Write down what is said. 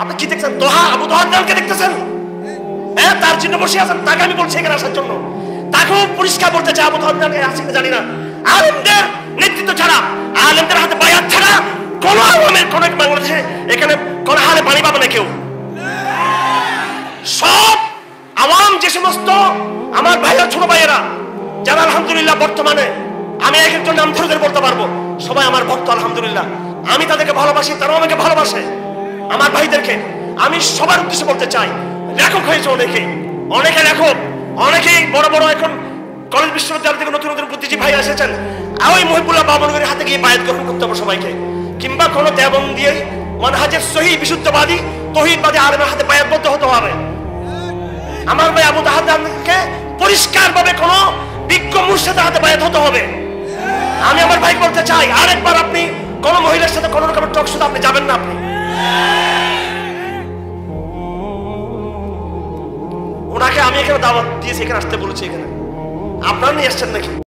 আপনি কি দেখছেন? তোহা আবু তোহাকে দেখতেছেন? হ্যাঁ, তার জন্য বসে আছেন। তাকে আমি বলছি এখানে আসার জন্য। তাকেও পরিষ্কার করতে চাই, আবু তোহাকে আছে কিনা জানি না। আলেমদের নেতৃত্ব ছাড়া, আলেমদের হাতে বায়াত ছাড়া কোন আওয়ামের কোন বাংলাদেশে এখানে কোন হালে পানি পাবে না কেউ। সব আওয়াম, যে সমস্ত আমার ভাইয়েরা, ছোট ভাইয়েরা যারা আলহামদুলিল্লাহ বর্তমানে আমি এক একজন নাম ধরে বলতে পারবো, সবাই আমার ভক্ত আলহামদুলিল্লাহ। আমি তাদেরকে ভালোবাসি, তারাও আমাকে ভালোবাসে। আমার ভাইদেরকে আমি সবার উদ্দেশ্যে বলতে চাই, লেখক হয়েছে অনেকে লেখক, অনেকেই বড় বড় এখন কলেজ বিশ্ববিদ্যালয় থেকে নতুন নতুন বুদ্ধিজীবী ভাই এসেছেন। ওই মহিবুল্লাহ বাবনগরের হাতে গিয়ে বায়াত গ্রহণ করতে হবে সবাইকে, কিংবা কোনো দেবন দিয়ে মানহাজের সহি বিশুদ্ধবাদী তৌহিদবাদী আলেমের হাতে বায়াত বলতে হতে হবে। আমার ভাই আবু তাহাকে পরিষ্কার ভাবে কোন বিজ্ঞ মুর্শিদের হাতে বায়াত হতে হবে। আমি আমার ভাই বলতে চাই, আরেকবার আপনি কোন মহিলার সাথে কোন রকমের টক শুতে আপনি যাবেন না। আপনি ওনাকে আমি এখানে দাওয়াত দিয়েছি, এখানে আসতে বলেছি, এখানে আপনারা নিয়ে আসছেন নাকি?